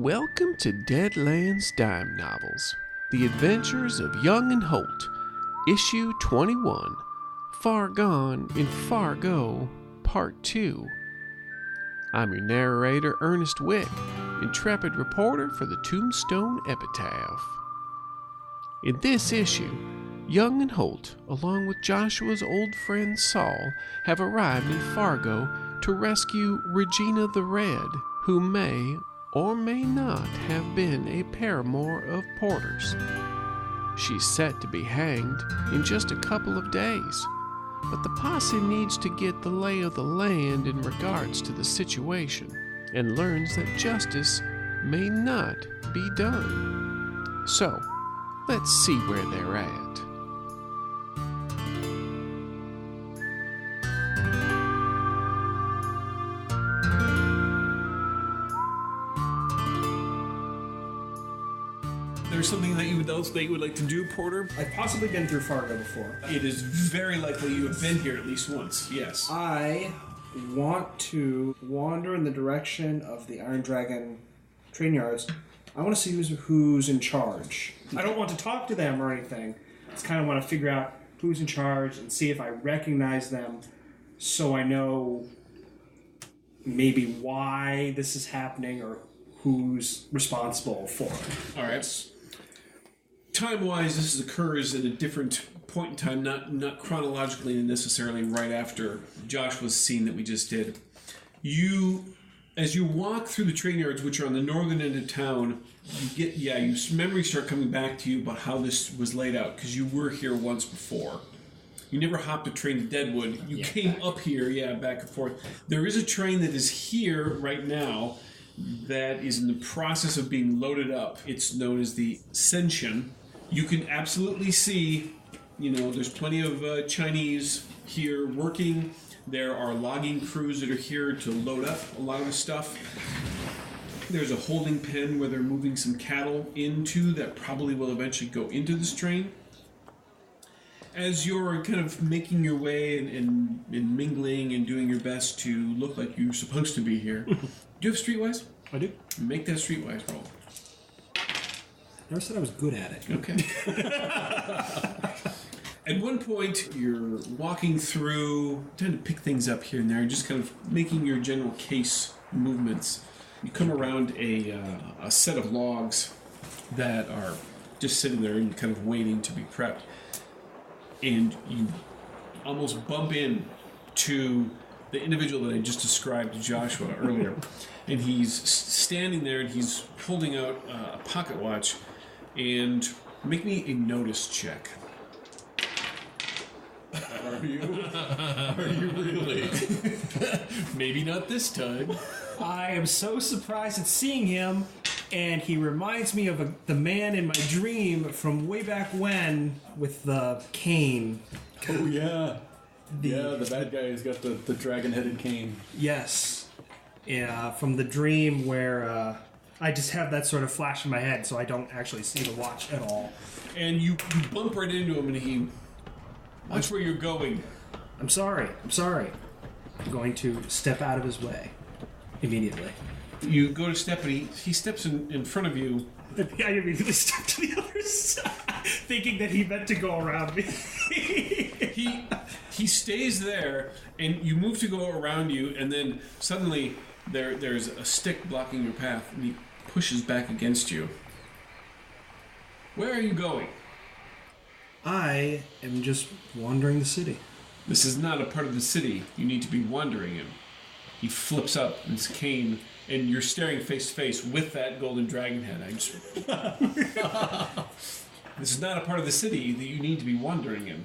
Welcome to Deadlands Dime Novels, The Adventures of Young and Holt, Issue 21, Far Gone in Fargo, Part 2. I'm your narrator, Ernest Wick, intrepid reporter for the Tombstone Epitaph. In this issue, Young and Holt, along with Joshua's old friend Saul, have arrived in Fargo to rescue Regina the Red, who may or may not have been a paramour of Porter's. She's set to be hanged in just a couple of days, but the posse needs to get the lay of the land in regards to the situation, and learns that justice may not be done. So, let's see where they're at. There's something that you would like to do, Porter? I've possibly been through Fargo before. It is very likely you have been here at least once, yes. I want to wander in the direction of the Iron Dragon train yards. I want to see who's in charge. I don't want to talk to them or anything. I just kind of want to figure out who's in charge and see if I recognize them so I know maybe why this is happening or who's responsible for it. All right. Time-wise, this occurs at a different point in time, not chronologically and necessarily right after Joshua's scene that we just did. As you walk through the train yards, which are on the northern end of town, your memories start coming back to you about how this was laid out, because you were here once before. You never hopped a train to Deadwood. You came up here, back and forth. There is a train that is here right now that is in the process of being loaded up. It's known as the Ascension. You can absolutely see, there's plenty of Chinese here working. There are logging crews that are here to load up a lot of the stuff. There's a holding pen where they're moving some cattle into that probably will eventually go into this train. As you're kind of making your way and mingling and doing your best to look like you're supposed to be here, do you have Streetwise? I do. Make that Streetwise roll. I never said I was good at it. Okay. At one point, you're walking through, trying to pick things up here and there, just kind of making your general case movements. You come around a set of logs that are just sitting there and kind of waiting to be prepped. And you almost bump in to the individual that I just described to Joshua earlier. And he's standing there and he's holding out a pocket watch. And make me a notice check. Are you really? Maybe not this time. I am so surprised at seeing him, and he reminds me of the man in my dream from way back when with the cane. Oh, yeah. The bad guy has got the dragon-headed cane. Yes. Yeah, from the dream where I just have that sort of flash in my head, so I don't actually see the watch at all. And you bump right into him, and he... Watch where you're going. I'm sorry. I'm going to step out of his way immediately. You go to step, and he steps in front of you. I immediately step to the other side, thinking that he meant to go around me. He stays there, and you move to go around you, and then suddenly there's a stick blocking your path, and he pushes back against you. Where are you going? I am just wandering the city. This is not a part of the city you need to be wandering in. He flips up his cane, and you're staring face to face with that golden dragon head. This is not a part of the city that you need to be wandering in.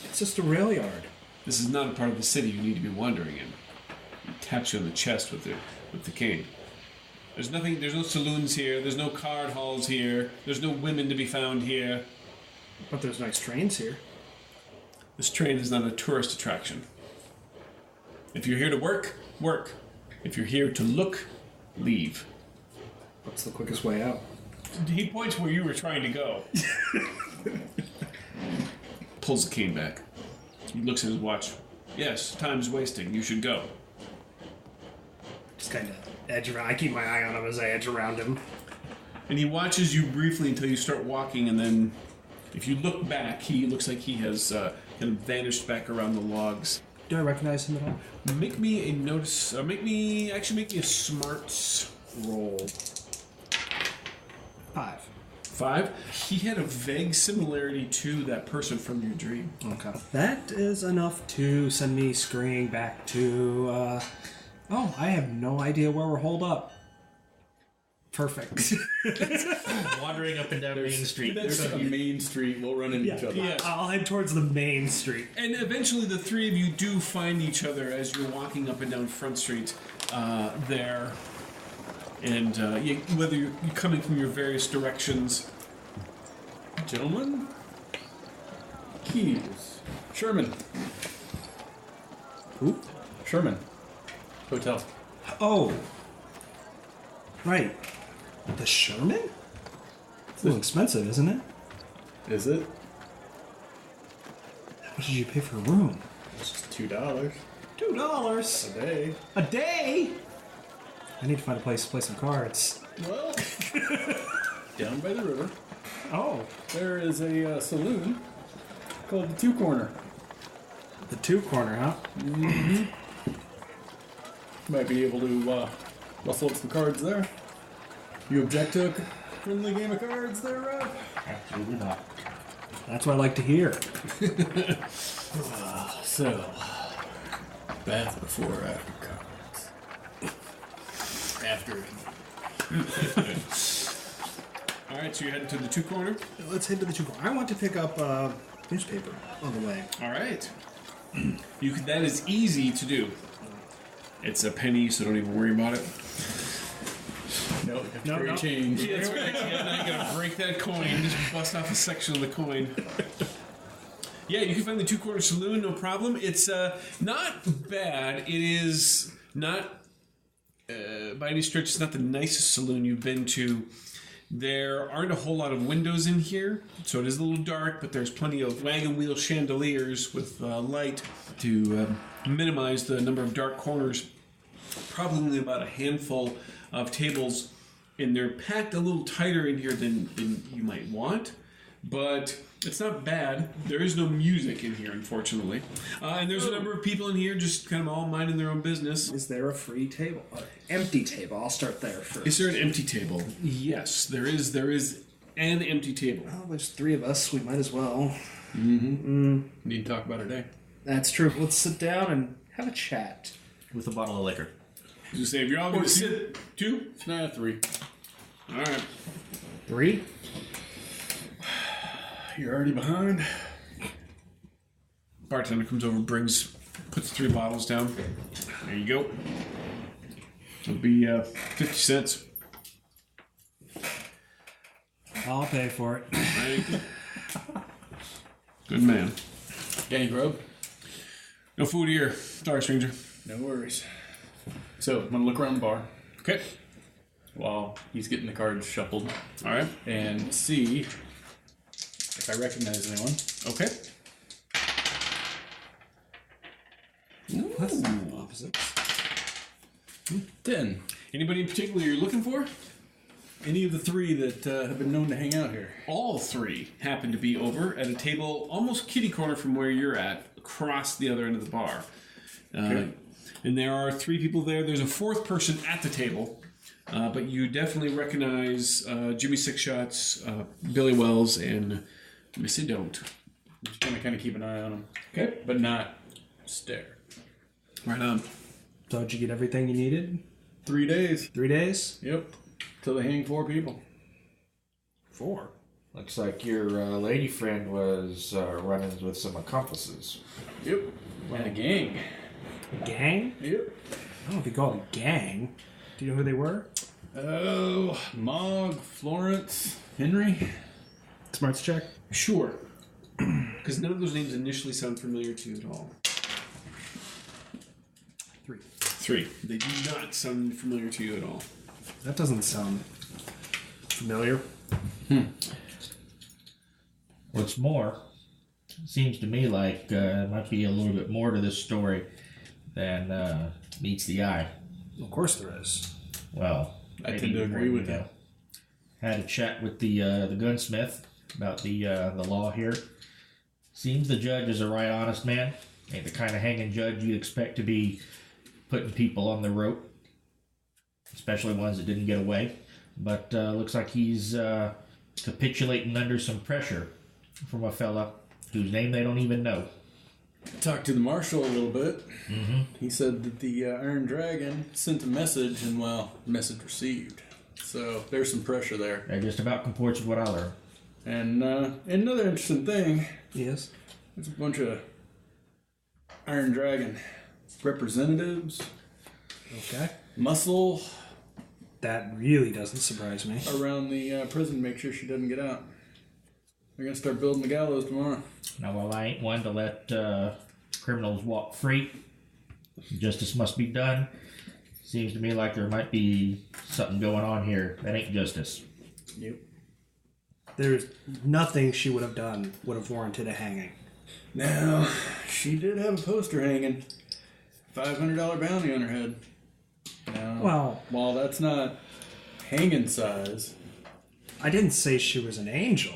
It's just a rail yard. This is not a part of the city you need to be wandering in. He taps you on the chest with the cane. There's no saloons here, there's no card halls here, there's no women to be found here. But there's nice trains here. This train is not a tourist attraction. If you're here to work, work. If you're here to look, leave. What's the quickest way out? He points where you were trying to go. Pulls the cane back. He looks at his watch. Yes, time's wasting. You should go. Just kind of edge around. I keep my eye on him as I edge around him. And he watches you briefly until you start walking, and then if you look back, he looks like he has kind of vanished back around the logs. Do I recognize him at all? Make me a notice. Make me a smarts roll. 5. 5. He had a vague similarity to that person from your dream. Okay. That is enough to send me scurrying back to, I have no idea where we're holed up. Perfect. Wandering up and down Main Street. There's a main street. We'll run into each other. Yeah. I'll head towards the main street. And eventually the three of you do find each other as you're walking up and down Front Street there. And whether you're coming from your various directions. Gentlemen? Keys. Sherman. Who? Sherman. Hotel. Oh. Right. The Sherman? It's a little expensive, isn't it? Is it? How much did you pay for a room? It's just $2. $2 A day. a day. I need to find a place to play some cards. Well, down by the river, Oh, there is a saloon called the Two Corner. the 2 corner, huh? Might be able to rustle up some cards there. You object to a friendly game of cards there, Rob? Absolutely not. That's what I like to hear. So, bath before or after cards? After. All right, so you're heading to the 2 corner. Let's head to the 2 corner. I want to pick up a newspaper on the way. All right. That is easy to do. It's a penny, so don't even worry about it. No, you have to carry change. Yeah, that's right. Yeah, now you gotta break that coin. Just bust off a section of the coin. Yeah, you can find the 2 corner saloon, no problem. It's not bad. It is not, by any stretch, it's not the nicest saloon you've been to. There aren't a whole lot of windows in here, so it is a little dark, but there's plenty of wagon wheel chandeliers with light to minimize the number of dark corners. Probably about a handful of tables, and they're packed a little tighter in here than you might want, but it's not bad. There is no music in here, unfortunately. And there's a number of people in here just kind of all minding their own business. Is there a free table? Empty table. I'll start there first. Is there an empty table? Yes, there is. There is an empty table. Well, there's 3 of us. We might as well. Need to talk about our day. That's true. Let's sit down and have a chat. With a bottle of liquor. Just say, if you're all going to sit, 2? Nah, 3. All right. 3? You're already behind. Bartender comes over, puts 3 bottles down. There you go. It'll be 50 cents. I'll pay for it. Thank you. Good man. Danny Grove? No food here. Sorry, stranger. No worries. So, I'm going to look around the bar Okay. while he's getting the cards shuffled All right. and see if I recognize anyone. Okay. That's the opposite. 10. Anybody in particular you're looking for? Any of the 3 that have been known to hang out here? All 3 happen to be over at a table almost kitty corner from where you're at, across the other end of the bar. And there are 3 people there. There's a 4th person at the table, but you definitely recognize Jimmy Sixshots, Billy Wells, and Missy Don't. I'm just going to kind of keep an eye on him. Okay. But not stare. Right on. So did you get everything you needed? 3 days. 3 days? Yep. Till they hang 4 people. 4. Looks like your lady friend was running with some accomplices. Yep. And a gang. A gang? Yep. I don't know if you call it a gang. Do you know who they were? Oh, Mog, Florence, Henry. Smarts check. Sure. Because none of those names initially sound familiar to you at all. 3. 3. They do not sound familiar to you at all. That doesn't sound familiar. What's more, seems to me like there might be a little bit more to this story than meets the eye. Of course there is. Well, I maybe tend to more agree than with you know. Had a chat with the gunsmith about the law here. Seems the judge is a right honest man. Ain't the kind of hanging judge you'd expect to be putting people on the rope, especially ones that didn't get away. But looks like he's capitulating under some pressure from a fella whose name they don't even know. Talked to the marshal a little bit. Mm-hmm. He said that the Iron Dragon sent a message, and message received. So there's some pressure there. That just about comports with what I learned. And another interesting thing, Yes. there's a bunch of Iron Dragon representatives, Okay. muscle That really doesn't surprise me. around the prison to make sure she doesn't get out. They're going to start building the gallows tomorrow. Now, while I ain't one to let criminals walk free, justice must be done. Seems to me like there might be something going on here that ain't justice. Yep. There's nothing she would have done would have warranted a hanging. Now, she did have a poster hanging. $500 bounty on her head. Now, Well, while that's not hanging size, I didn't say she was an angel.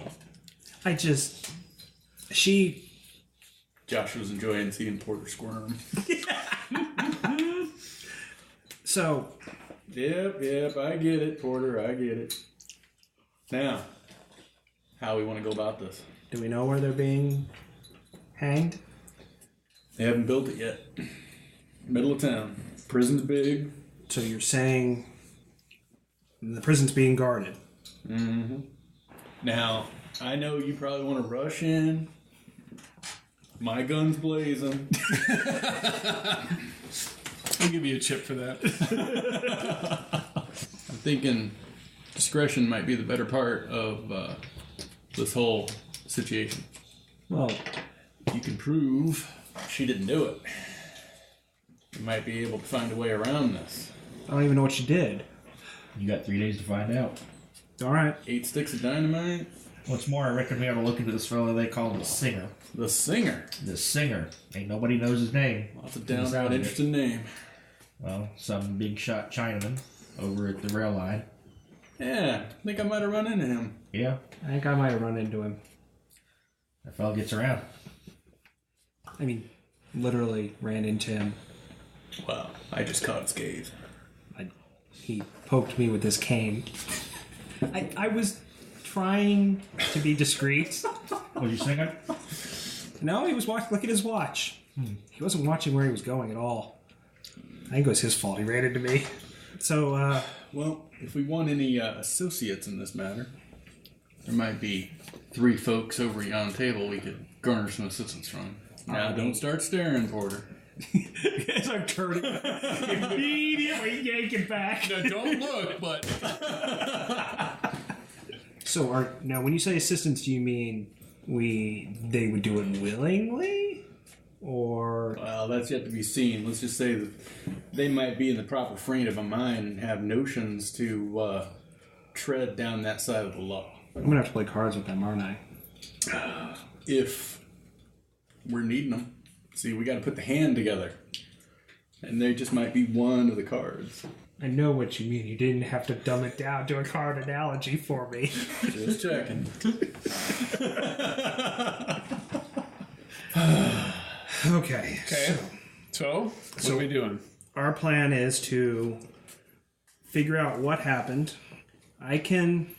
Josh was enjoying seeing Porter squirm. So, Yep, I get it, Porter, I get it. Now, how we want to go about this? do we know where they're being hanged? They haven't built it yet. Middle of town. Prison's big. So you're saying the prison's being guarded. Mm-hmm. Now, I know you probably want to rush in. My gun's blazing. I'll give you a chip for that. I'm thinking discretion might be the better part of this whole situation. Well, You can prove she didn't do it. You might be able to find a way around this. I don't even know what she did. You got 3 days to find out. All right. 8 sticks of dynamite. What's more, I reckon we ought to look into this fellow they call the Singer. The singer. The Singer. Ain't nobody knows his name. That's a downright interesting name. Well, some big shot Chinaman over at the rail line. Yeah, I think I might have run into him. Yeah, I think I might have run into him. that fellow gets around. I mean, literally ran into him. Well, I just caught his gaze. He poked me with his cane. I was trying to be discreet. Was you singing? No, he was watching. Look at his watch. He wasn't watching where he was going at all. I think it was his fault. He ran into me. So, Well, if we want any associates in this matter, there might be 3 folks over yon table we could garner some assistance from. Now, don't start staring, Porter. as I'm turning, immediately yanking back. No, don't look, but So, now when you say assistance, do you mean they would do it willingly, or Well, that's yet to be seen. Let's just say that they might be in the proper frame of a mind and have notions to tread down that side of the law. I'm gonna have to play cards with them, aren't I? If we're needing them. See, we got to put the hand together. And they just might be one of the cards. I know what you mean. You didn't have to dumb it down to a card analogy for me. Just checking. Okay. so what are we doing? Our plan is to figure out what happened. I can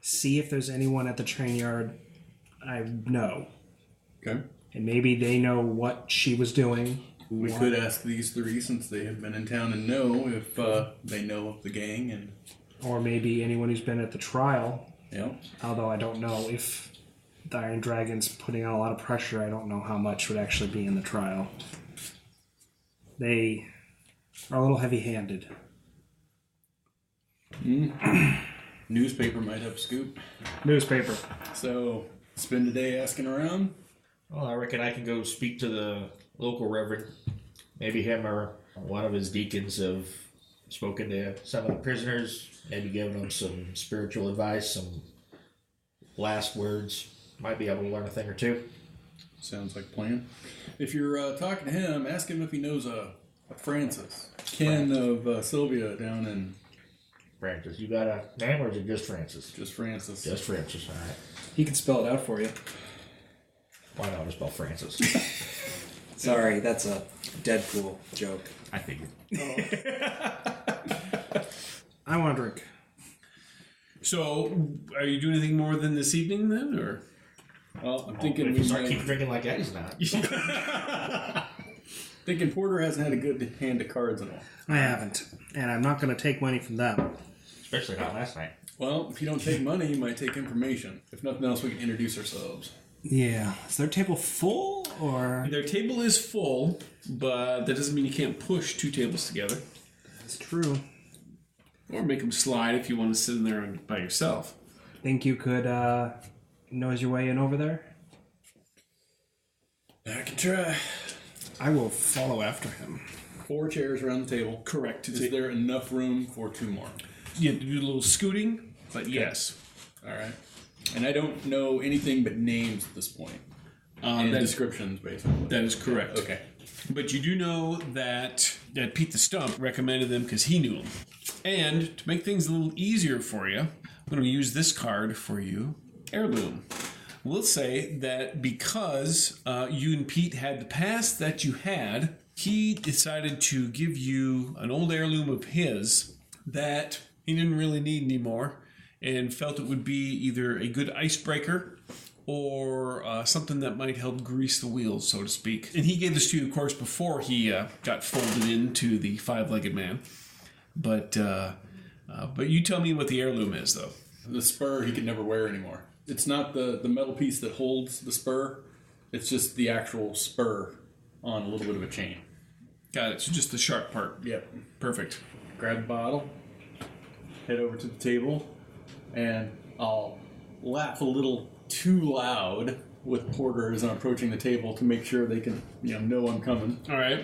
see if there's anyone at the train yard I know. Okay. And maybe they know what she was doing. We could ask these 3 since they have been in town and know if they know of the gang and... Or maybe anyone who's been at the trial. Yeah. Although I don't know if the Iron Dragon's putting on a lot of pressure. I don't know how much would actually be in the trial. They are a little heavy-handed. Newspaper might have a scoop. Newspaper. So, spend a day asking around. Well, I reckon I can go speak to the local reverend. Maybe him or one of his deacons have spoken to some of the prisoners, maybe given them some spiritual advice, some last words. Might be able to learn a thing or two. Sounds like a plan. If you're talking to him, ask him if he knows a Francis. Ken of Sylvia down in... Francis, you got a name or is it just Francis? Just Francis. Just Francis, alright. He can spell it out for you. Why not just spell Francis? Sorry, that's a Deadpool joke. I figured. I want a drink. So, are you doing anything more than this evening then, or? Well, I'm thinking If we you start might... keep drinking like that, he's not. Thinking Porter hasn't had a good hand of cards in a while. I haven't. And I'm not going to take money from them. Especially not last night. Well, if you don't take money, you might take information. If nothing else, we can introduce ourselves. Yeah. Is their table full, or...? Their table is full, but that doesn't mean you can't push 2 tables together. That's true. Or make them slide if you want to sit in there by yourself. Think you could, nose your way in over there? I can try. I will follow after him. 4 chairs around the table. Correct. Is there enough room for 2 more? You have to do a little scooting, but yes. All right. And I don't know anything but names at this point. And descriptions, basically. That is correct. Okay. But you do know that Pete the Stump recommended them because he knew them. And to make things a little easier for you, I'm going to use this card for you, Heirloom. We'll say that because you and Pete had the past that you had, he decided to give you an old heirloom of his that he didn't really need anymore and felt it would be either a good icebreaker or something that might help grease the wheels, so to speak. And he gave this to you, of course, before he got folded into the 5-legged man. But you tell me what the heirloom is, though. The spur he could never wear anymore. It's not the metal piece that holds the spur. It's just the actual spur on a little bit of a chain. Got it. So just the sharp part. Yep. Perfect. Grab the bottle, head over to the table, and I'll laugh a little too loud with Porter as I'm approaching the table to make sure they can, know I'm coming. All right.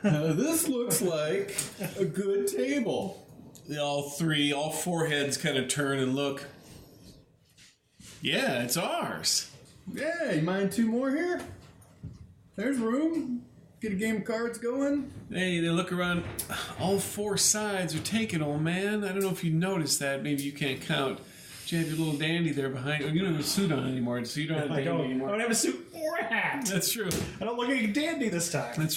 This looks like a good table. All 4 heads kind of turn and look. Yeah, it's ours. Yeah, you mind 2 more here? There's room. Get a game of cards going. Hey, they look around. All 4 sides are taken, old man. I don't know if you noticed that. Maybe you can't count. But you have your little dandy there behind you. You don't have a suit on anymore, so you don't have a dandy anymore. I don't have a suit or a hat. That's true. I don't look like a dandy this time.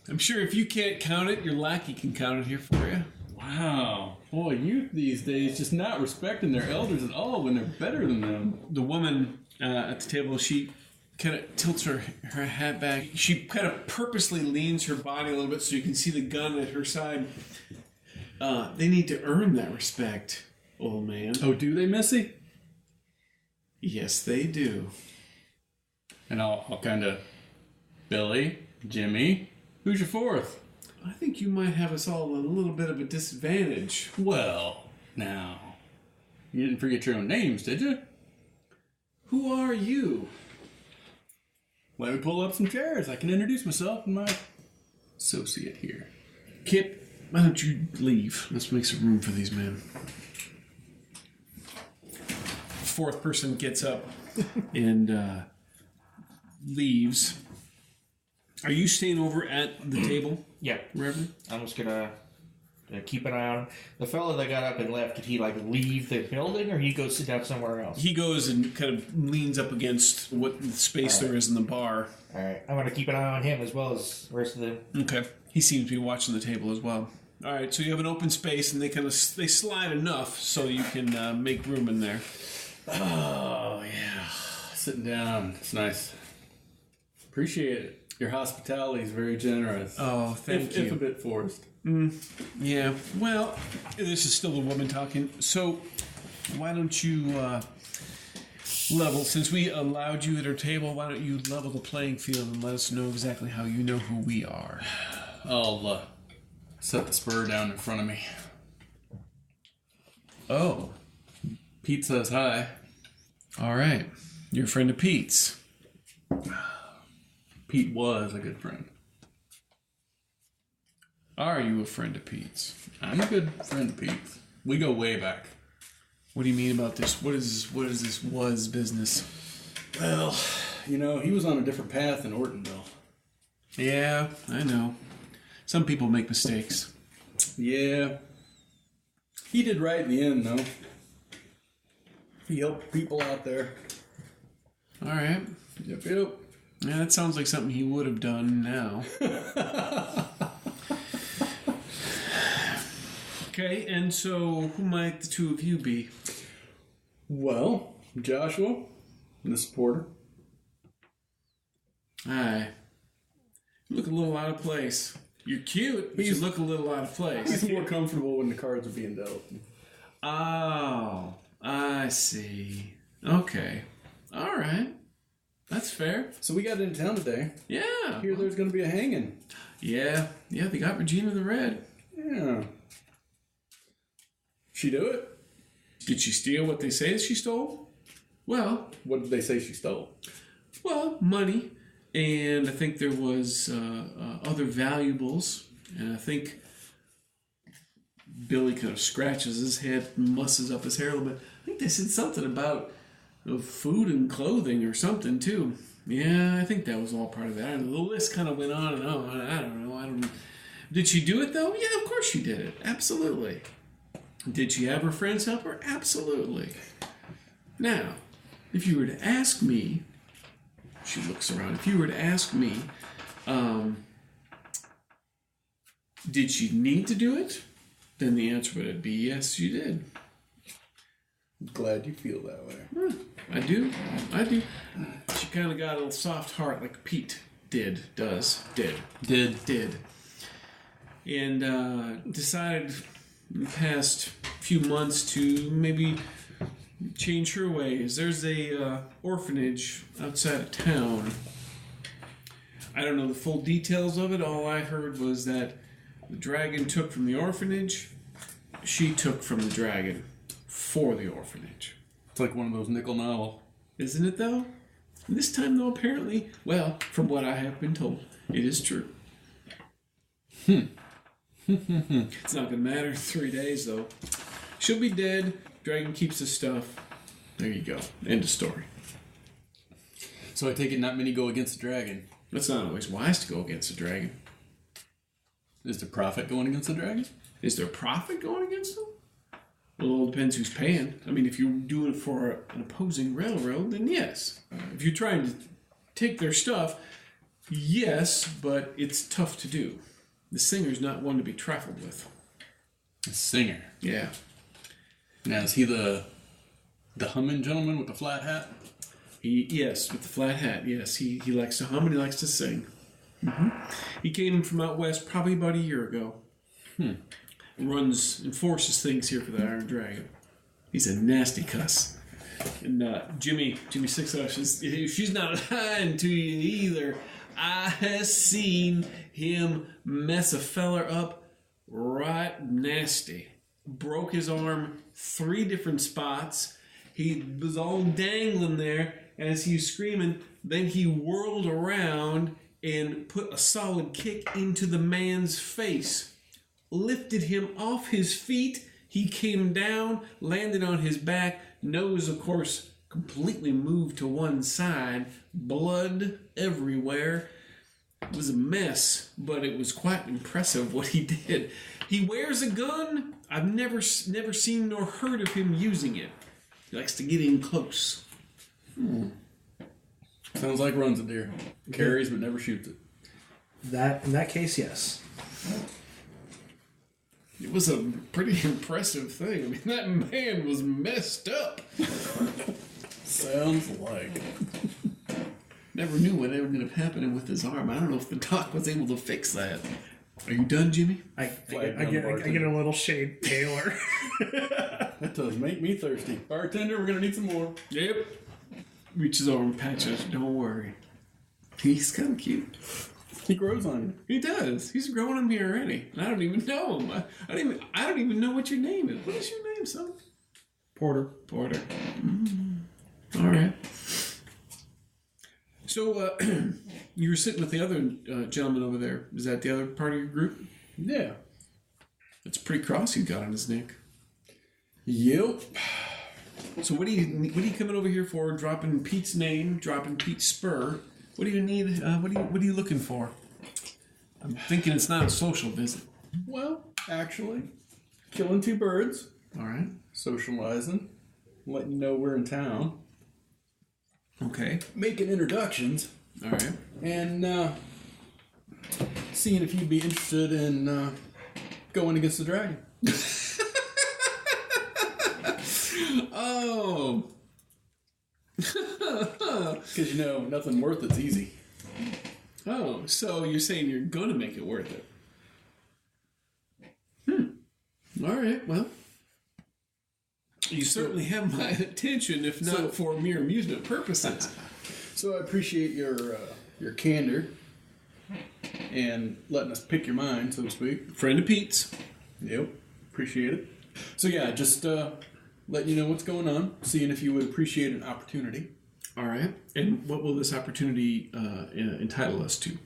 I'm sure if you can't count it, your lackey can count it here for you. Wow. Boy, youth these days just not respecting their elders at all when they're better than them. The woman at the table, she kind of tilts her hat back. She kind of purposely leans her body a little bit so you can see the gun at her side. They need to earn that respect, old man. Oh, do they, Missy? Yes, they do. And I'll kind of... Billy, Jimmy, who's your 4th? I think you might have us all at a little bit of a disadvantage. Well, now... You didn't forget your own names, did you? Who are you? Let me pull up some chairs. I can introduce myself and my associate here. Kip, why don't you leave? Let's make some room for these men. 4th person gets up and leaves. Are you staying over at the table? Yeah. Reverend? I'm just gonna keep an eye on him. The fellow that got up and left, did he leave the building or he go sit down somewhere else? He goes and kind of leans up against what space there is in the bar. Alright. I'm gonna keep an eye on him as well as the rest of them. Okay. He seems to be watching the table as well. Alright, so you have an open space and they slide enough so you can make room in there. Oh, yeah. Sitting down. It's nice. Appreciate it. Your hospitality is very generous. Oh, thank you. If a bit forced. Yeah, well, this is still the woman talking. So, why don't you level, since we allowed you at our table, why don't you level the playing field and let us know exactly how you know who we are? I'll set the spur down in front of me. Oh, Pete says hi. all right. You're a friend of Pete's. Pete was a good friend. Are you a friend of Pete's? I'm a good friend of Pete's. We go way back. What do you mean about this? What is this was business? Well, he was on a different path in Ortonville. Yeah, I know. Some people make mistakes. Yeah. He did right in the end, though. He helped people out there. All right. Yep. Yeah, that sounds like something he would have done now. Okay, and so who might the two of you be? Well, Joshua, the supporter. Aye. You look a little out of place. You're cute, but you look a little out of place. He's more comfortable when the cards are being dealt. Oh, I see. Okay. All right. That's fair. So we got into town today. Yeah. Here there's going to be a hanging. Yeah, they got Regina the Red. Yeah. She do it? Did she steal what they say she stole? Well, What did they say she stole? money, and I think there was other valuables, and I think Billy kind of scratches his head, musses up his hair a little bit. I think they said something about food and clothing or something too. Yeah, I think that was all part of that. The list kind of went on and on. I don't know. Did she do it though? Yeah, of course she did it. Absolutely. Did she have her friends help her? Absolutely. Now, if you were to ask me, she looks around. If you were to ask me, did she need to do it? Then the answer would be yes, she did. Glad you feel that way. I do. She kind of got a little soft heart like Pete did. And decided in the past few months to maybe change her ways. There's a orphanage outside of town. I don't know the full details of it. All I heard was that the dragon took from the orphanage. She took from the dragon for the orphanage. It's like one of those nickel novels. Isn't it, though? And this time, though, apparently, well, from what I have been told, it is true. It's not going to matter in 3 days, though. She'll be dead. Dragon keeps the stuff. There you go. End of story. So I take it not many go against the dragon. It's not always wise to go against the dragon. Is there profit going against the dragon? Is there profit going against them? Well, it all depends who's paying. I mean, if you're doing it for an opposing railroad, then yes. If you're trying to take their stuff, yes, but it's tough to do. The singer's not one to be trifled with. The singer. Yeah. Now, is he the humming gentleman with the flat hat? Yes, with the flat hat. Yes, he likes to hum and he likes to sing. Mm-hmm. He came from out west probably about a year ago. Runs, enforces things here for the Iron Dragon. He's a nasty cuss. And Jimmy Sixoff, she's not lying to you either. I have seen him mess a feller up right nasty. Broke his arm 3 different spots. He was all dangling there as he was screaming. Then he whirled around and put a solid kick into the man's face. Lifted him off his feet. He came down, landed on his back. Nose, of course, completely moved to one side. Blood everywhere. It was a mess, but it was quite impressive what he did. He wears a gun. I've never seen nor heard of him using it. He likes to get in close. Sounds like runs a deer. Carries but never shoots it. In that case, yes. It was a pretty impressive thing. I mean, that man was messed up. Sounds like. Never knew what ended up happening with his arm. I don't know if the doc was able to fix that. Are you done, Jimmy? I get a little shade paler. That does make me thirsty. Bartender, we're going to need some more. Yep. Reaches over and patches. Don't worry. He's kind of cute. He grows on you. He does. He's growing on me already. And I don't even know him. I don't even know what your name is. What is your name, son? Porter. All right. So, you were sitting with the other gentleman over there. Is that the other part of your group? Yeah. That's a pretty cross you got on his neck. Yep. So what are you coming over here for? Dropping Pete's name, dropping Pete's spur. What do you need? What are you looking for? I'm thinking it's not a social visit. Well, actually, killing 2 birds, All right. socializing, letting you know we're in town, Okay. making introductions, All right. and seeing if you'd be interested in going against the dragon. Oh. Because nothing worth it's easy. Oh, so you're saying you're going to make it worth it. All right, well. You certainly have my attention, if not for mere amusement purposes. So I appreciate your candor and letting us pick your mind, so to speak. Friend of Pete's. Yep, appreciate it. So yeah, just letting you know what's going on, seeing if you would appreciate an opportunity. All right. And what will this opportunity entitle us to?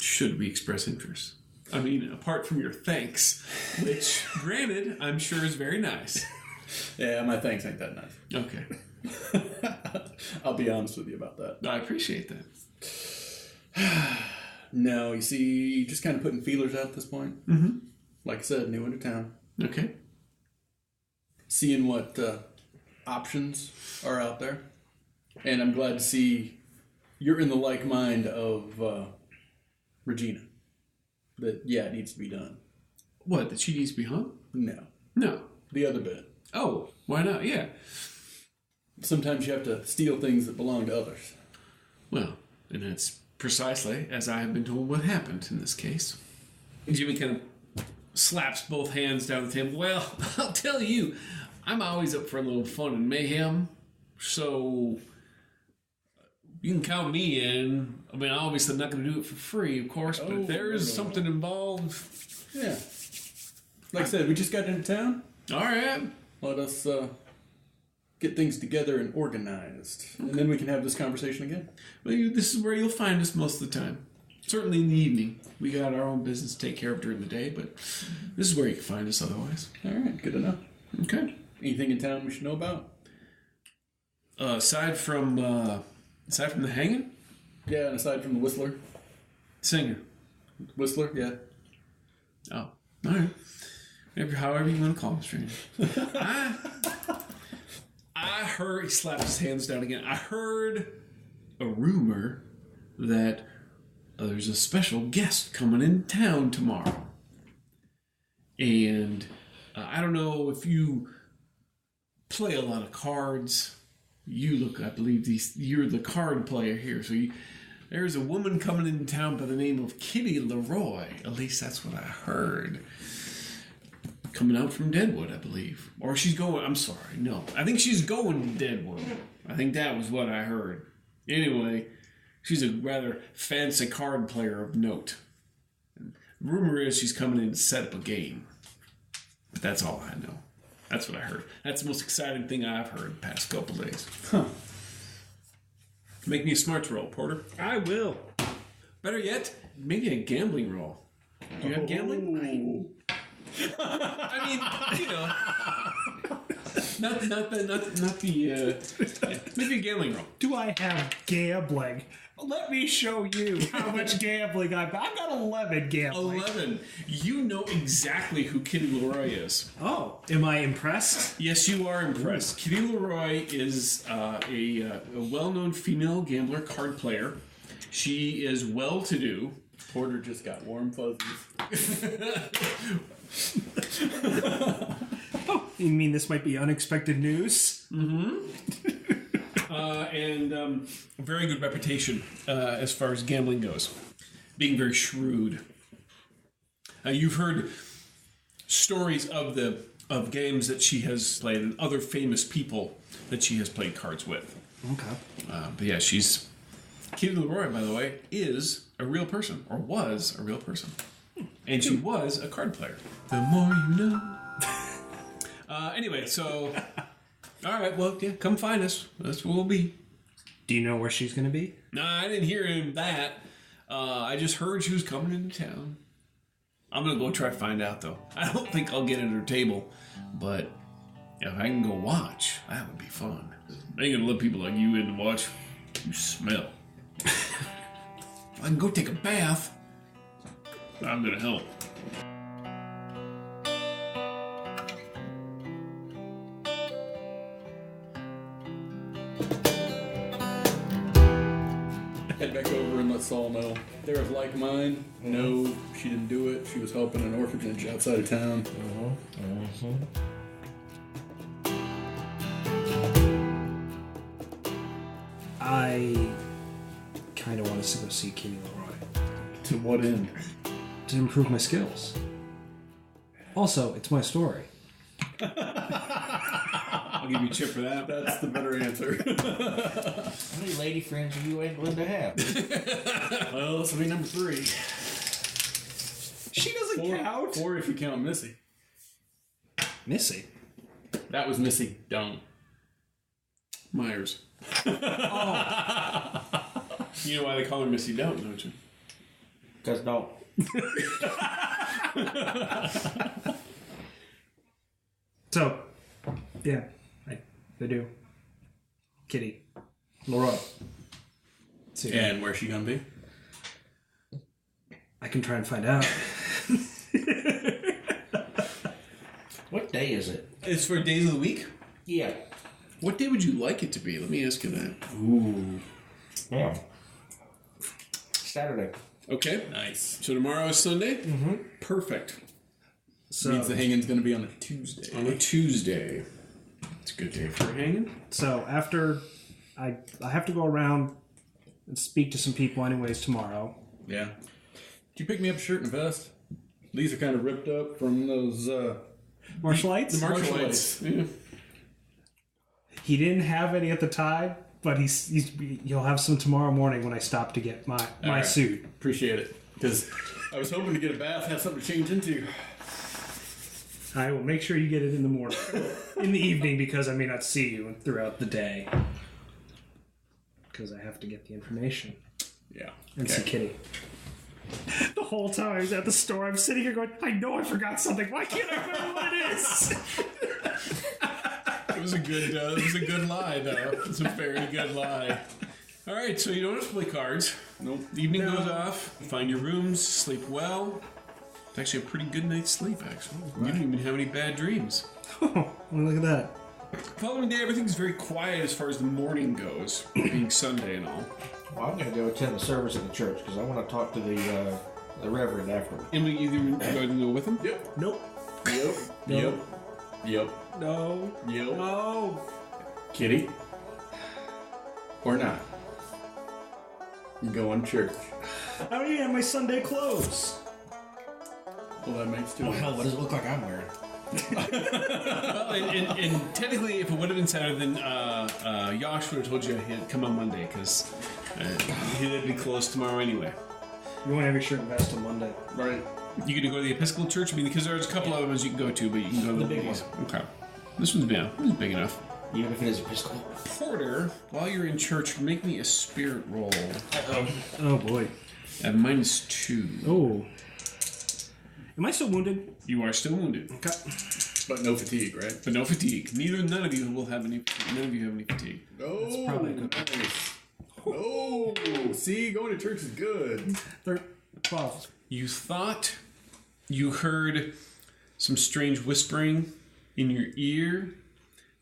Should we express interest? I mean, apart from your thanks, which, granted, I'm sure is very nice. Yeah, my thanks ain't that nice. Okay. I'll be honest with you about that. I appreciate that. No, you see, just kind of putting feelers out at this point. Mm-hmm. Like I said, new into town. Okay. Seeing what options are out there. And I'm glad to see you're in the like mind of Regina. That, yeah, it needs to be done. What, that she needs to be hung? No. No. The other bit. Oh, why not? Yeah. Sometimes you have to steal things that belong to others. Well, and that's precisely, as I have been told, what happened in this case. Jimmy kind of slaps both hands down the table. Well, I'll tell you, I'm always up for a little fun and mayhem, so you can count me in. I mean, obviously I'm not going to do it for free, of course, but if there is something involved... Yeah. Like I said, we just got into town. All right. Let us get things together and organized. Okay. And then we can have this conversation again. Well, this is where you'll find us most of the time. Certainly in the evening. We got our own business to take care of during the day, but this is where you can find us otherwise. All right, good enough. Okay. Anything in town we should know about? Aside from the hanging? Yeah, and aside from the Whistler. Singer. Whistler, yeah. Oh, all right. However you want to call him, stranger. I heard, he slapped his hands down again. I heard a rumor that there's a special guest coming in town tomorrow. And I don't know if you play a lot of cards. I believe you're the card player here. So there's a woman coming into town by the name of Kitty Leroy. At least that's what I heard. Coming out from Deadwood, I believe. Or she's going... I'm sorry, no. I think she's going to Deadwood. I think that was what I heard. Anyway, she's a rather fancy card player of note. And rumor is she's coming in to set up a game. But that's all I know. That's what I heard. That's the most exciting thing I've heard the past couple days. Huh. Make me a smarts roll, Porter. I will. Better yet, make me a gambling roll. Do you have gambling? I mean, maybe a gambling roll. Do I have gambling? Let me show you how much gambling I've got. I've got 11 gambling. 11. You know exactly who Kitty Leroy is. Oh, am I impressed? Yes, you are impressed. Kitty Leroy is a well-known female gambler, card player. She is well-to-do. Porter just got warm fuzzies. Oh, you mean this might be unexpected news? Mm-hmm. And a very good reputation as far as gambling goes. Being very shrewd. You've heard stories of games that she has played and other famous people that she has played cards with. Okay. But yeah, Kitty Leroy, by the way, is a real person, or was a real person. And she was a card player. The more you know. Anyway, so... Alright, well, yeah, come find us. That's where we'll be. Do you know where she's going to be? No, I didn't hear him that. I just heard she was coming into town. I'm going to go try to find out, though. I don't think I'll get at her table, but if I can go watch, that would be fun. I ain't going to let people like you in to watch. You smell. I can go take a bath. I'm gonna help. Head back over and let Saul know. They're of like mind. No, she didn't do it. She was helping an orphanage outside of town. I kind of want us to go see Kitty Leroy To what end? to improve my skills. Also, it's my story. I'll give you a chip for that. That's the better answer. How many lady friends are you willing to have? Well, this will be number 3. She doesn't count. 4 if you count Missy. Missy. That was Missy. Don't. Myers. You know why they call her Missy Don't, don't you? Because no. So, yeah, they do. Kitty. Leroy. See, And where's she gonna be? I can try and find out. What day is it? It's for days of the week? Yeah. What day would you like it to be? Let me ask you that. Ooh. Yeah. Saturday. Okay. Nice. So tomorrow is Sunday? Mm-hmm. Perfect. So, Means the hanging's gonna be on a Tuesday. On a Tuesday. It's a good day for hanging. so after I have to go around and speak to some people anyways tomorrow. Yeah. Did you pick me up a shirt and vest? These are kind of ripped up from those, Martial lights? The Martial Lights. Yeah. He didn't have any at the time, but he'll have some tomorrow morning when I stop to get my right. suit. Appreciate it. Because I was hoping to get a bath and have something to change into. I will make sure you get it in the morning. In the evening, because I may not see you throughout the day. Because I have to get the information. Yeah. And see Kitty. The whole time I was at the store, I'm sitting here going, I know I forgot something. Why can't I remember what it is? It was a good lie, though. It was a very good lie. All right, so you don't have to play cards. Nope. The evening goes off. Find your rooms. Sleep well. It's actually a pretty good night's sleep, actually. You didn't even have any bad dreams. Oh, look at that. Following day, everything's very quiet as far as the morning goes, being Sunday and all. Well, I'm going to go attend the service at the church because I want to talk to the reverend afterwards. And we either go ahead and go with them? Yep. Nope. Yep. No. Yep. No. Yep. No. Kitty? Or not? You go in church. I don't even have my Sunday clothes. Well, that makes 2. Oh, hell, what does it look like I'm wearing? Well, and technically, if it would have been Saturday, then Yosh would have told you he'd come on Monday, because he'd be closed tomorrow anyway. You won't have your shirt and vest on Monday. Right. You can go to the Episcopal Church, I mean, because there's a couple other ones you can go to, but you can go to The big ladies. Okay. This one's big enough. Even if it is Episcopal. Porter, while you're in church, make me a spirit roll Oh, boy. at -2. Oh. Am I still wounded? You are still wounded, Okay. But no fatigue, right? but no fatigue. None of you have any fatigue. No. That's probably a good nice. Oh, see, going to church is good. 12. You thought you heard some strange whispering in your ear,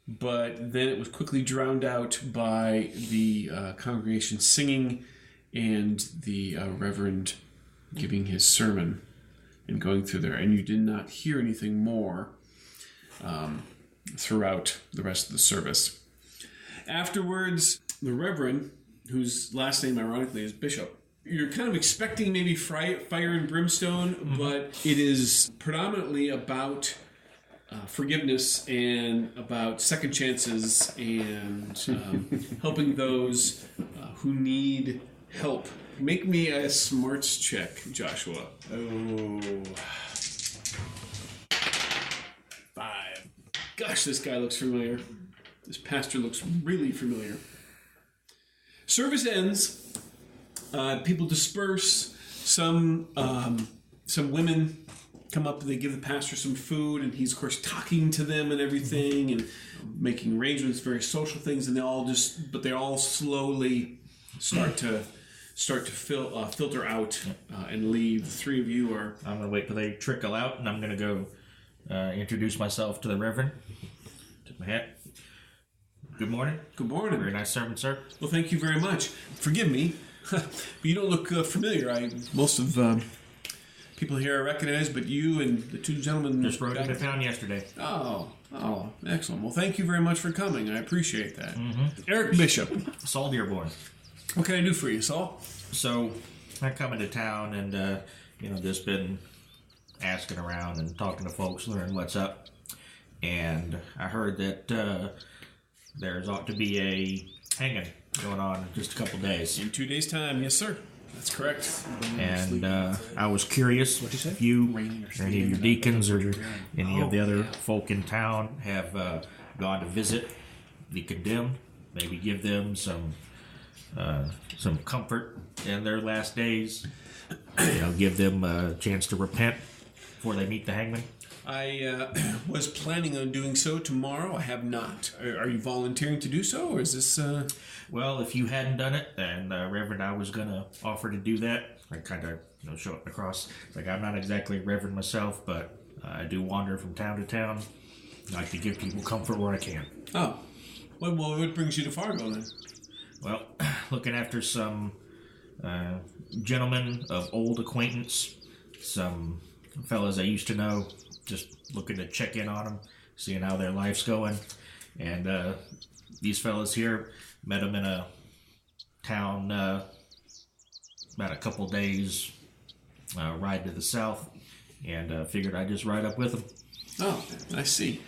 but then it was quickly drowned out by the congregation singing and the reverend giving his sermon and going through there. And you did not hear anything more throughout the rest of the service. Afterwards, the reverend, whose last name ironically is Bishop, you're kind of expecting maybe fire and brimstone, but it is predominantly about forgiveness and about second chances and helping those who need help. Make me a smarts check, Joshua. Oh. 5. Gosh, this guy looks familiar. This pastor looks really familiar. Service ends. People disperse. Some women come up and they give the pastor some food, and he's of course talking to them and everything, and making arrangements, very social things, and they all slowly start to start to filter out and leave. The three of you are... I'm going to wait till they trickle out, and I'm going to go introduce myself to the Reverend. Tip my hat. Good morning. Good morning. Very nice sermon, sir. Well, thank you very much. Forgive me, but you don't look familiar. Most of people here I recognize, but you and the two gentlemen... Just rode into town yesterday. Oh, excellent. Well, thank you very much for coming. I appreciate that. Eric Bishop. Saul Dearborn. What can I do for you, Saul? So, I come into town and, just been asking around and talking to folks, learning what's up. And I heard that there's ought to be a hanging going on in just a couple days. In 2 days' time, yes, sir. That's correct. And I was curious if you, or any of your deacons, or any of the other folk in town have gone to visit the condemned, maybe give them some comfort in their last days, give them a chance to repent before they meet the hangman. I was planning on doing so tomorrow. I have not. Are you volunteering to do so, or is this... Well, if you hadn't done it, and Reverend, I was going to offer to do that. I kind of show it across. Like, I'm not exactly a Reverend myself, but I do wander from town to town. I like to give people comfort where I can. Oh. Well, what brings you to Fargo, then? Well, looking after some gentlemen of old acquaintance, some fellas I used to know, just looking to check in on them, seeing how their life's going. And these fellas here, met them in a town about a couple days ride to the south, and figured I'd just ride up with them. Oh, I see.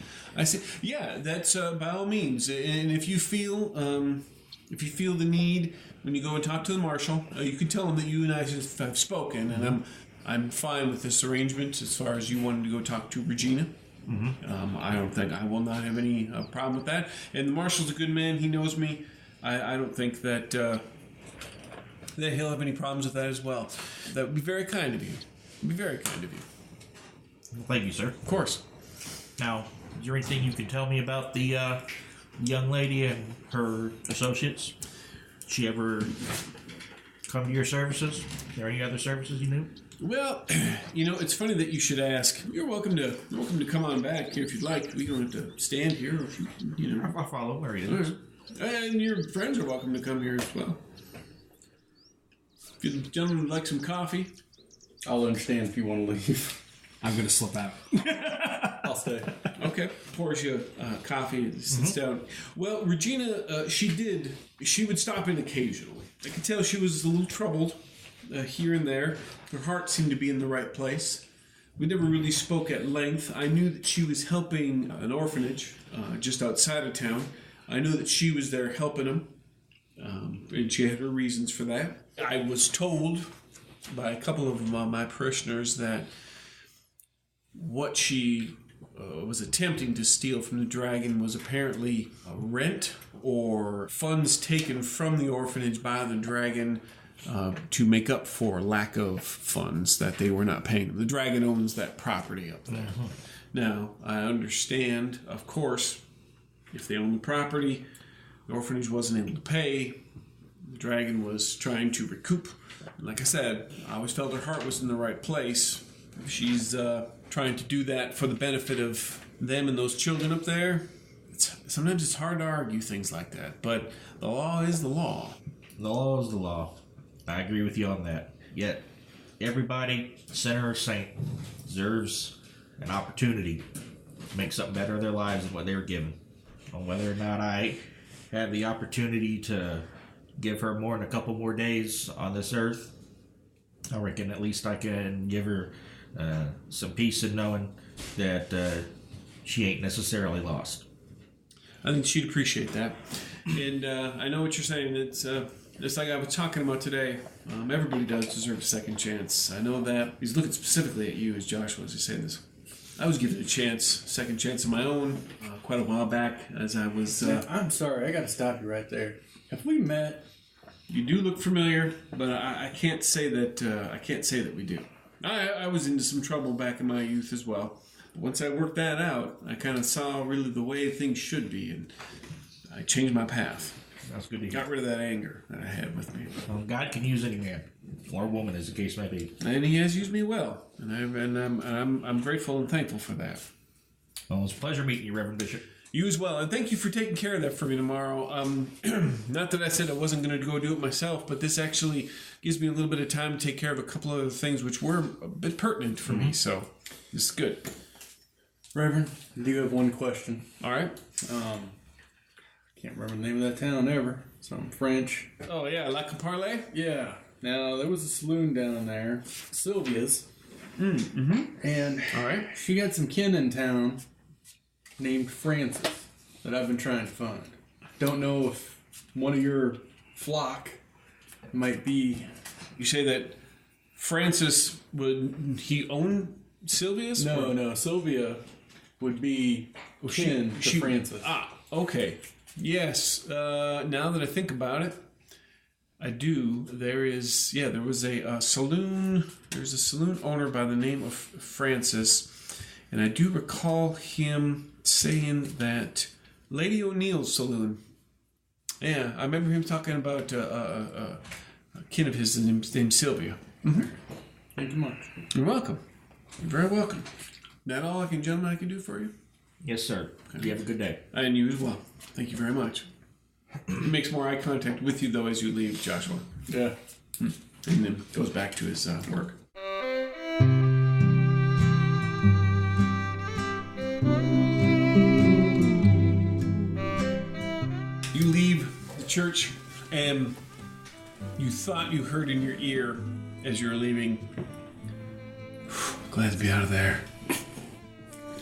Yeah, that's by all means. And if you feel the need when you go and talk to the marshal, you can tell him that you and I have spoken, and I'm fine with this arrangement as far as you wanted to go talk to Regina. I don't think I will not have any problem with that. And the marshal's a good man. He knows me. I don't think that he'll have any problems with that as well. That would be very kind of you. Well, thank you, sir. Of course. Now, is there anything you can tell me about the young lady and her associates? Did she ever come to your services? Are there any other services you knew? Well, it's funny that you should ask. You're welcome to come on back here if you'd like. We don't have to stand here. If you I'll follow where he is. And your friends are welcome to come here as well. If you gentlemen would like some coffee. I'll understand if you want to leave. I'm going to slip out. I'll stay. Okay. Pours you coffee and sits down. Well, Regina, she would stop in occasionally. I could tell she was a little troubled here and there. Her heart seemed to be in the right place. We never really spoke at length. I knew that she was helping an orphanage just outside of town. I knew that she was there helping them, and she had her reasons for that. I was told by a couple of my parishioners that what she was attempting to steal from the dragon was apparently a rent or funds taken from the orphanage by the dragon to make up for lack of funds that they were not paying them. The dragon owns that property up there. Now, I understand, of course, if they own the property, the orphanage wasn't able to pay, the dragon was trying to recoup. Like I said, I always felt her heart was in the right place. She's trying to do that for the benefit of them and those children up there. Sometimes it's hard to argue things like that, but the law is the law. The law is the law. I agree with you on that. Yet, everybody, sinner or saint, deserves an opportunity to make something better in their lives than what they were given. On whether or not I have the opportunity to give her more than a couple more days on this earth, I reckon at least I can give her some peace in knowing that she ain't necessarily lost. I think she'd appreciate that. And I know what you're saying. It's like I was talking about today. Everybody does deserve a second chance. I know that. He's looking specifically at you as Joshua as he said this. I was given a second chance of my own, quite a while back as I was... I'm sorry, I gotta stop you right there. Have we met? You do look familiar, but I can't say that we do. I was into some trouble back in my youth as well. Once I worked that out, I kind of saw really the way things should be, and I changed my path. That's good to hear. Got rid of that anger that I had with me. Well, God can use any man or woman, as the case may be. And he has used me well. And I'm grateful and thankful for that. Well, it's a pleasure meeting you, Reverend Bishop. You as well. And thank you for taking care of that for me tomorrow. Not that I said I wasn't going to go do it myself, but this actually gives me a little bit of time to take care of a couple of other things which were a bit pertinent for me. So this is good. Reverend, I do have one question. All right. Can't remember the name of that town ever. Something French. Oh, yeah. La Caparle? Yeah. Now, there was a saloon down there, Sylvia's. And All right. she got some kin in town named Francis that I've been trying to find. Don't know if one of your flock might be... You say that Francis, would he own Sylvia's? No, Sylvia would be kin to Francis. Ah, okay. Yes. Now that I think about it, I do. There was a saloon. There's a saloon owner by the name of Francis, and I do recall him saying that Lady O'Neill's saloon. Yeah, I remember him talking about a kin of his named Sylvia. Mm-hmm. Thank you much. You're welcome. You're very welcome. That all, gentlemen, I can do for you? Yes, sir. You have a good day. And you as well. Thank you very much. He makes more eye contact with you, though, as you leave, Joshua. Yeah. And then goes back to his work. You leave the church, and you thought you heard in your ear as you were leaving, glad to be out of there.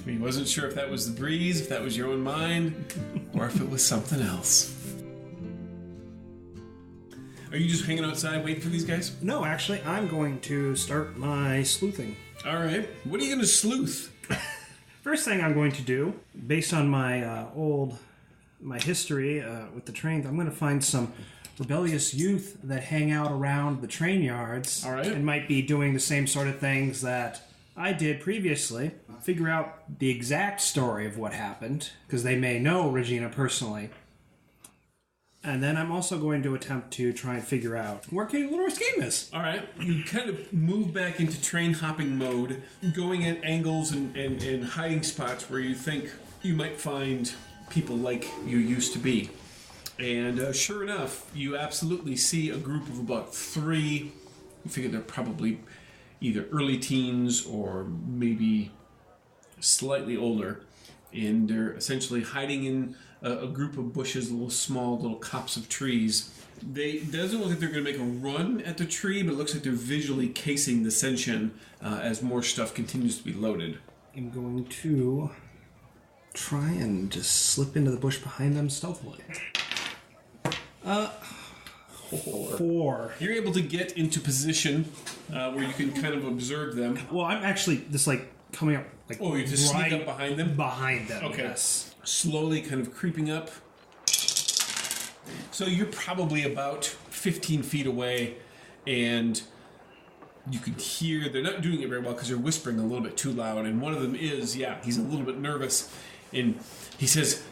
He wasn't sure if that was the breeze, if that was your own mind, or if it was something else. Are you just hanging outside waiting for these guys? No, actually, I'm going to start my sleuthing. All right. What are you going to sleuth? First thing I'm going to do, based on my my history with the trains, I'm going to find some rebellious youth that hang out around the train yards. All right. And might be doing the same sort of things that I did previously. Figure out the exact story of what happened, because they may know Regina personally. And then I'm also going to attempt to try and figure out where King Lord's game is. All right. You kind of move back into train hopping mode, going at angles and hiding spots where you think you might find people like you used to be. And sure enough, you absolutely see a group of about 3. You figure they're probably either early teens or maybe slightly older. And they're essentially hiding in a group of bushes, little copse of trees. It doesn't look like they're going to make a run at the tree, but it looks like they're visually casing the Senshin as more stuff continues to be loaded. I'm going to try and just slip into the bush behind them stealthily. 4. You're able to get into position where you can kind of observe them. Well, I'm actually just coming up. Oh, you just sneak up behind them? Behind them, Okay. yes. Slowly kind of creeping up. So you're probably about 15 feet away, and you can hear, they're not doing it very well because they're whispering a little bit too loud, and one of them is, he's a little bit nervous, and he says,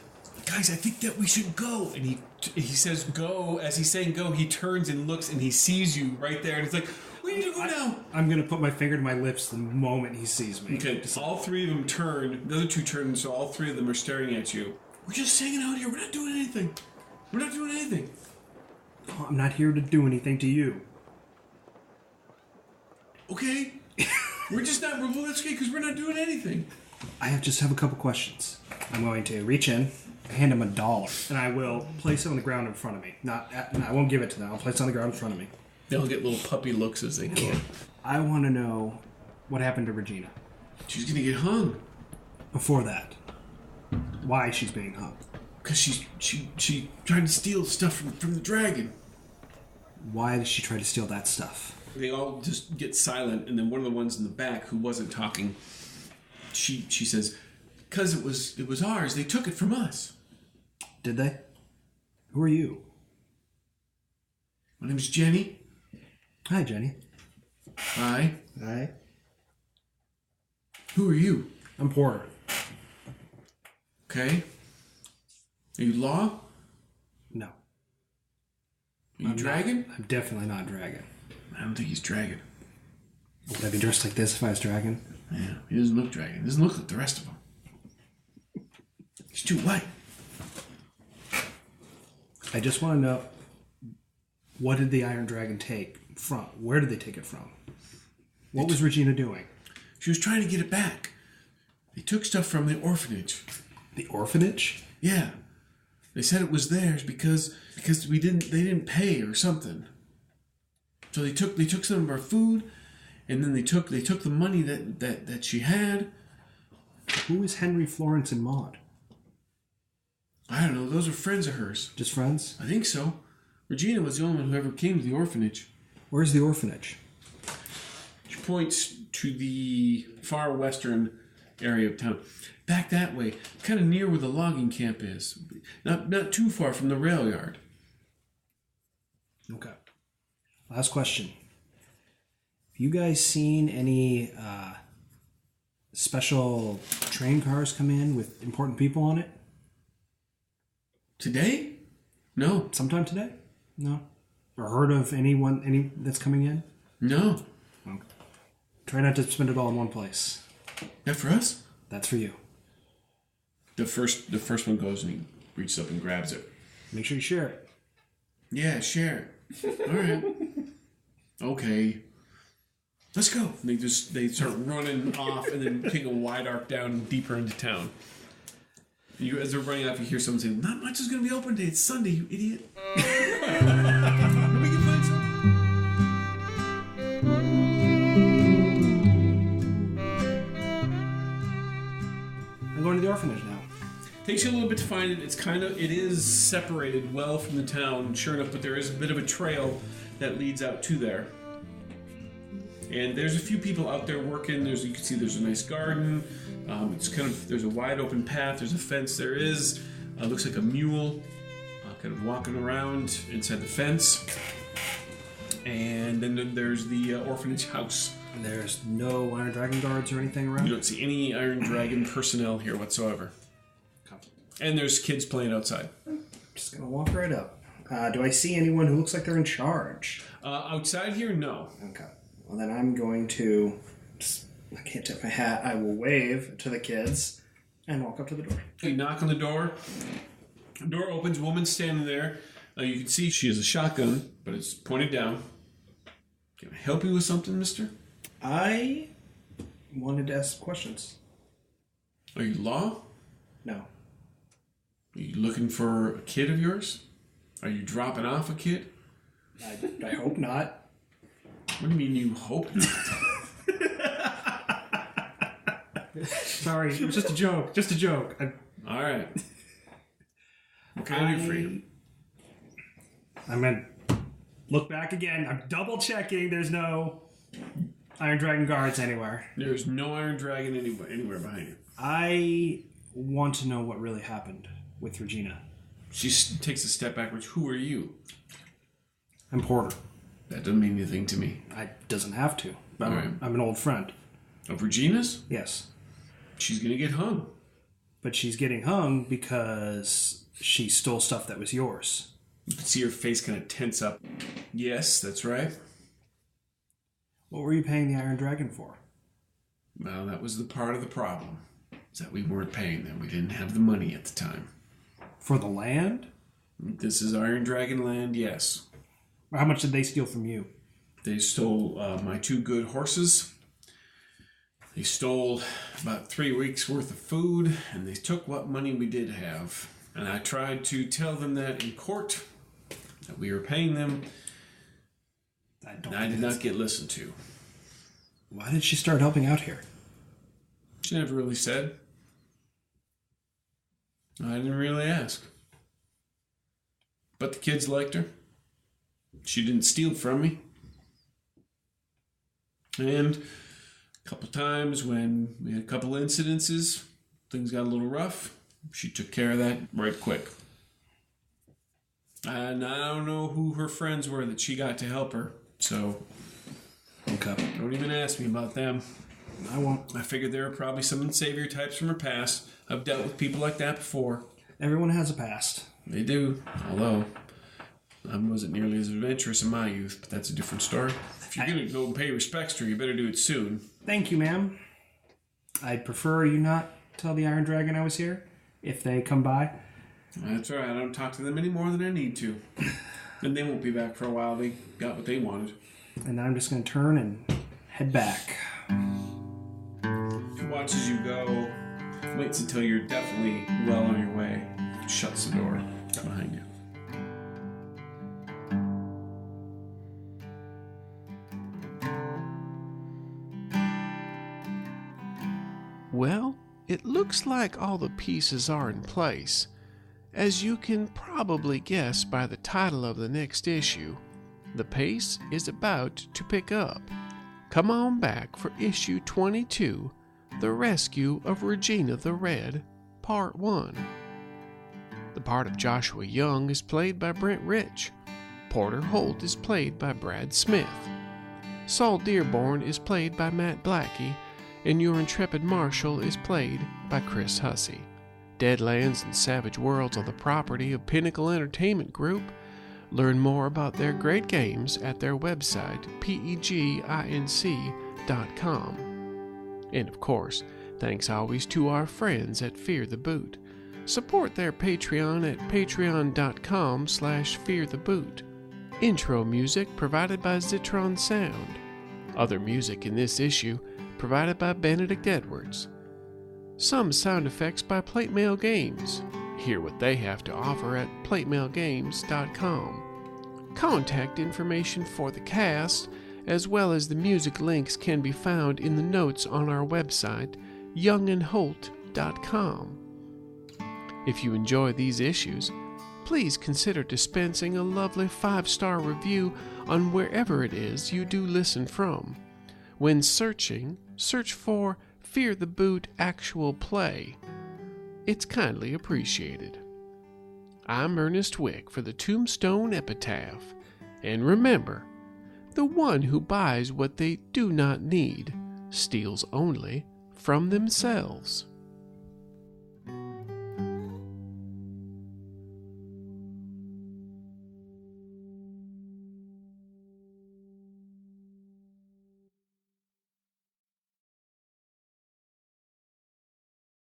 guys, I think that we should go. And he says go. As he's saying go, he turns and looks, and he sees you right there, and he's like, we need to go now. I'm going to put my finger to my lips the moment he sees me. Okay, all 3 of them turn. The other 2 turn, so all 3 of them are staring at you. We're just hanging out here. We're not doing anything. We're not doing anything. Oh, I'm not here to do anything to you. Okay. We're just not. Well, that's okay, because we're not doing anything. I just have a couple questions. I'm going to reach in, hand him $1, and I will place it on the ground in front of me. I won't give it to them. I'll place it on the ground in front of me. They'll get little puppy looks as they can. I want to know what happened to Regina. She's gonna get hung. Before that, why she's being hung. Because she tried to steal stuff from the dragon. Why did she try to steal that stuff? They all just get silent, and then one of the ones in the back who wasn't talking, she says, because it was ours. They took it from us. Did they? Who are you? My name's Jenny. Hi, Jenny. Hi. Hi. Who are you? I'm Porter. Okay. Are you law? No. You dragon? I'm definitely not dragon. I don't think he's dragon. Would I be dressed like this if I was dragon? Yeah, he doesn't look dragon. He doesn't look like the rest of them. He's too white. I just want to know, what did the Iron Dragon take from? Where did they take it from? What was Regina doing? She was trying to get it back. They took stuff from the orphanage. The orphanage? Yeah. They said it was theirs because they didn't pay or something. So they took some of our food, and then they took the money that she had. Who is Henry, Florence, and Maud? I don't know. Those are friends of hers. Just friends? I think so. Regina was the only one who ever came to the orphanage. Where's the orphanage? She points to the far western area of town. Back that way, kind of near where the logging camp is. Not too far from the rail yard. Okay. Last question. Have you guys seen any special train cars come in with important people on it? Today? No. Sometime today? No. Or heard of any that's coming in? No. Okay. Try not to spend it all in one place. That for us? That's for you. The first one goes and he reaches up and grabs it. Make sure you share it. Yeah, share it. All right. Okay. Let's go. And they start running off and then take a wide arc down deeper into town. As they're running off, you hear someone saying, "Not much is going to be open today. It's Sunday, you idiot." We can find some. I'm going to the orphanage now. Takes you a little bit to find it. It is separated well from the town, sure enough, but there is a bit of a trail that leads out to there. And there's a few people out there working. You can see there's a nice garden. There's a wide open path. There's a fence. There is, looks like a mule, kind of walking around inside the fence. And then there's the orphanage house. And there's no Iron Dragon guards or anything around? You don't see any Iron Dragon personnel here whatsoever. And there's kids playing outside. Just gonna walk right up. Do I see anyone who looks like they're in charge? Outside here, no. Okay. Well, then I'm going to... I can't tip my hat. I will wave to the kids and walk up to the door. You knock on the door. The door opens. Woman's standing there. You can see she has a shotgun, but it's pointed down. Can I help you with something, mister? I wanted to ask questions. Are you law? No. Are you looking for a kid of yours? Are you dropping off a kid? I hope not. What do you mean you hope not? Sorry, it was just a joke. Just a joke. All right. What can I do for you? I'm going to look back again. I'm double checking. There's no Iron Dragon guards anywhere. There's no Iron Dragon anywhere behind you. I want to know what really happened with Regina. She takes a step backwards. Who are you? I'm Porter. That doesn't mean anything to me. It doesn't have to. But All right. I'm an old friend. Of Regina's? Yes. She's going to get hung. But she's getting hung because she stole stuff that was yours. You can see her face kind of tense up. Yes, that's right. What were you paying the Iron Dragon for? Well, that was the part of the problem. Is that we weren't paying them. We didn't have the money at the time. For the land? This is Iron Dragon land, yes. How much did they steal from you? They stole my 2 good horses. They stole about 3 weeks' worth of food, and they took what money we did have. And I tried to tell them that in court, that we were paying them. I did not get listened to. Why did she start helping out here? She never really said. I didn't really ask. But the kids liked her. She didn't steal from me. And a couple times when we had a couple incidences, things got a little rough, she took care of that right quick. And I don't know who her friends were that she got to help her, so Okay. don't even ask me about them. I won't. I figured there were probably some savior types from her past. I've dealt with people like that before. Everyone has a past. They do, although I wasn't nearly as adventurous in my youth, but that's a different story. If you're going to go and pay respects to her, you better do it soon. Thank you, ma'am. I'd prefer you not tell the Iron Dragon I was here if they come by. That's all right. I don't talk to them any more than I need to. And they won't be back for a while. They got what they wanted. And then I'm just going to turn and head back. He watches you go, waits until you're definitely well on your way, shuts the door behind you. Well, it looks like all the pieces are in place. As you can probably guess by the title of the next issue, the pace is about to pick up. Come on back for issue 22, The Rescue of Regina the Red, Part 1. The part of Joshua Young is played by Brent Rich. Porter Holt is played by Brad Smith. Saul Dearborn is played by Matt Blackie, and your intrepid marshal is played by Chris Hussey. Deadlands and Savage Worlds are the property of Pinnacle Entertainment Group. Learn more about their great games at their website, peginc.com. And of course, thanks always to our friends at Fear the Boot. Support their Patreon at patreon.com/feartheboot. Intro music provided by Zitron Sound. Other music in this issue provided by Benedict Edwards. Some sound effects by Plate Mail Games. Hear what they have to offer at platemailgames.com. Contact information for the cast, as well as the music links, can be found in the notes on our website, youngandholt.com. If you enjoy these issues, please consider dispensing a lovely 5-star review on wherever it is you do listen from. When searching, search for Fear the Boot Actual Play. It's kindly appreciated. I'm Ernest Wick for the Tombstone Epitaph. And remember, the one who buys what they do not need steals only from themselves.